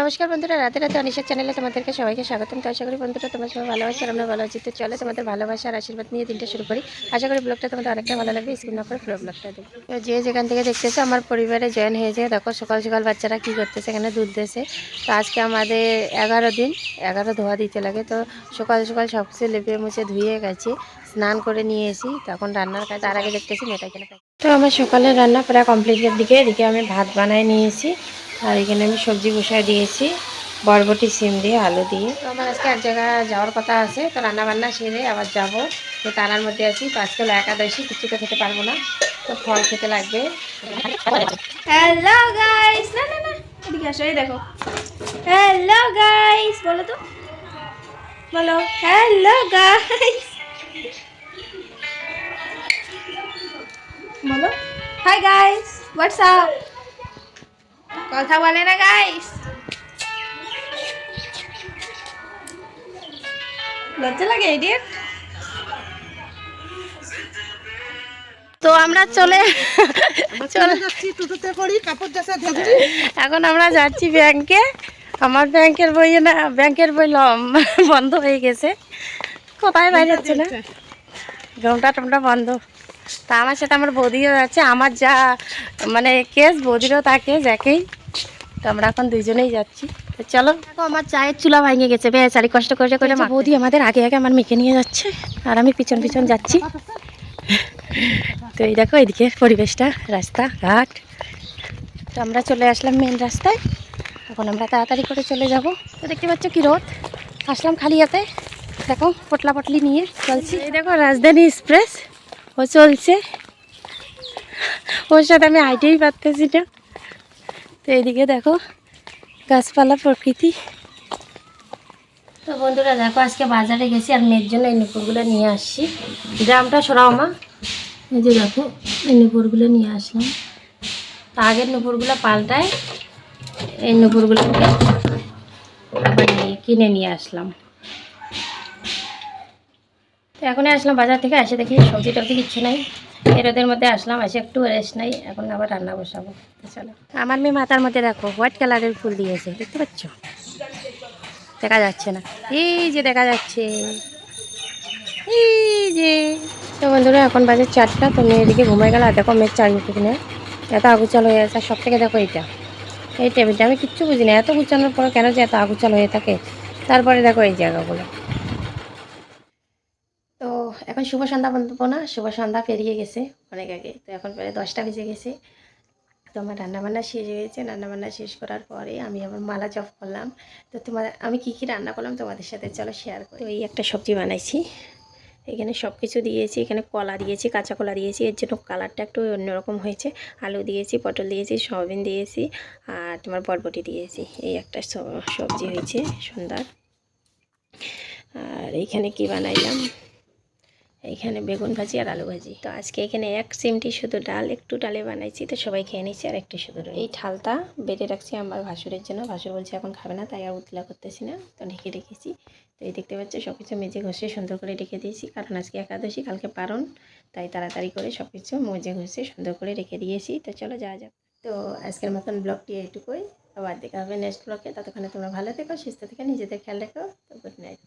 নমস্কার বন্ধুরা, রাতে রাতে অনিশার চ্যানেলে তোমাদেরকে সবাইকে স্বাগতম। তো আশা করি বন্ধুরা তোমরা সবাই ভালো আছো আর আমরা ভালো আছি। তো চলো তোমাদের ভালোবাসা আর আশীর্বাদ নিয়ে দিনটা শুরু করি। আশা করি ব্লগটা তোমাদের অনেকটা ভালো লাগবে। স্কিপ না করে পুরো ব্লগটা দেখো। তো যে যেখান থেকে দেখতেছো আমার পরিবারে জয়েন হয়েছে, দেখো সকাল সকাল বাচ্চারা কি করতেছে, এখানে দুধ দিয়েছে। তো আজকে আমাদের 11 দিন, 11 ধোয়া দিতে লাগে। তো সকাল সকাল সব কিছু লেপে মুছে ধুয়ে গেছি, স্নান করে নিয়ে এসি। তখন রান্নার কাজ, তার আগে দেখতেছি মেয়েটা এখানে। তো আমার সকালের রান্না প্রায় কমপ্লিটের দিকে। এদিকে আমি ভাত বানাই নিয়েছি আর এখানে আমি সবজি বসায় দিয়েছি, বরবটি সিম দিয়ে আলু দিয়ে। তো আমার আজকে এক জায়গায় যাওয়ার কথা আছে, তো রান্না বান্না সেরে আবার যাব। তো তারার মধ্যে আছি, তো আজকে একাদশী, কিছু তো খেতে পারবো না, তো ফল খেতে লাগবে। হ্যালো গাইস, না না না এদিকে আসো, এই দেখো। হ্যালো গাইস বলো তো, বলো হ্যালো গাইস, বলো হাই গাইস, হোয়াটস আপ। কথা বলে না গাইস, লজ্জা লাগে ইডিয়েট। তো আমরা চলে যাচ্ছি টোটোতে করি কাপড় জাসা ধরছি। এখন আমরা যাচ্ছি ব্যাংকে। আমার ব্যাংকের বই না, ব্যাংকের বই বন্ধ হয়ে গেছে, কোথায় বাইরে যাচ্ছে না, ঘুমটা টুমটা বন্ধ। তা আমার সাথে আমার বৌদিও যাচ্ছে, আমার যা মানে কেস বৌদিরও তাকে যাকেই। তো আমরা এখন দুইজনেই যাচ্ছি। তো চলো, দেখো আমার চায়ের চুলা ভেঙে গেছে, বেচারি কষ্ট করে করে বৌদি আমাদের আগে আগে আমার মেয়েকে নিয়ে যাচ্ছে আর আমি পিছন পিছন যাচ্ছি। তো এই দেখো এইদিকে পরিবেশটা, রাস্তা ঘাট। তো আমরা চলে আসলাম মেন রাস্তায়, এখন আমরা তাড়াতাড়ি করে চলে যাব। তো দেখতে পাচ্ছ কি রোদ, আসলাম খালি হাতে। দেখো পটলা পটলি নিয়ে চলছি। এই দেখো রাজধানী এক্সপ্রেস ও চলছে, ওর সাথে আমি হাইটেই পারতেছি না। তো এইদিকে দেখো গাছপালা, প্রকৃতি। তো বন্ধুরা দেখো আজকে বাজারে গেছি আর মেয়ের জন্য এই নুপুরগুলো নিয়ে আসছি। ড্রামটা সরাও মা, এই যে দেখো এই নুপুরগুলো নিয়ে আসলাম। তো আগের নুপুরগুলো পাল্টায় এই নুপুরগুলোকে আবার কিনে নিয়ে আসলাম। তো এখনই আসলাম বাজার থেকে, এসে দেখি সবজি টবজি কিচ্ছু নাই। এরোদের মধ্যে আসলাম, এসে একটু রেস্ট নাই, এখন আবার রান্না বসাবো। চলো, আমার মেয়ে মাথার মধ্যে দেখো হোয়াইট কালারের ফুল দিয়েছে, দেখতে পাচ্ছ? দেখা যাচ্ছে না, এই যে দেখা যাচ্ছে, এই যে। তো বন্ধুরা এখন বাজে 4টা, তো মেয়ে এদিকে ঘুমাই গেল। আর দেখো মেয়ের চারিদিকে কিনে এত আগুচাল হয়ে আছে। সব থেকে দেখো এইটা, এই টেবিলটা আমি কিচ্ছু বুঝি না, এত গুছানোর পরে কেন যে এত আগুচাল হয়ে থাকে। তারপরে দেখো এই জায়গাগুলো। তো এখন শুভ সন্ধ্যা বলবো না, শুভ সন্ধ্যা পেরিয়ে গেছে অনেক আগে। তো এখন প্রায় 10টা বেজে গেছে। তো আমার রান্নাবান্না শেষ হয়েছে, রান্নাবান্না শেষ করার পরে আমি আবার মালা জপ করলাম। তো আমি কি কি রান্না করলাম তোমাদের সাথে চলো শেয়ার করি। তো এই একটা সবজি বানাইছি, এখানে সব কিছু দিয়েছি, এখানে কলা দিয়েছি, কাঁচা কলা দিয়েছি, এর জন্য কালারটা একটু অন্যরকম হয়েছে। আলু দিয়েছি, পটল দিয়েছি, সয়াবিন দিয়েছি আর তোমার বরবটি দিয়েছি। এই একটা সবজি হয়েছে সুন্দর। আর এইখানে কি বানাইলাম, এইখানে বেগুন ভাজি আর আলু ভাজি। তো আজকে এখানে এক চিমটি শুধু ডাল, একটু ডালে বানাইছি, তো সবাই খেয়ে নিচ্ছি আর একটু শুধু। এই ঠালটা বেটে রাখছি আমার ভাসুরের জন্য, ভাসুর বলছে এখন খাবে না, তাই আর উতলা করতেছি না, তো ঢেকে রেখেছি। তো এই দেখতে পাচ্ছ সব কিছু মেজে ঘষে সুন্দর করে রেখে দিয়েছি, কারণ আজকে একাদশী, কালকে পারণ, তাই তাড়াতাড়ি করে সব কিছু মেজে ঘষে সুন্দর করে রেখে দিয়েছি। তো চলো যাওয়া যাক। তো আজকের মতন ব্লগটি এইটুকুই, আবার দেখা হবে নেক্সট ব্লগে। ততক্ষণে তোমরা ভালো থেকো, সুস্থ থেকে, নিজেদের খেয়াল রেখো। তো গুড নাইট।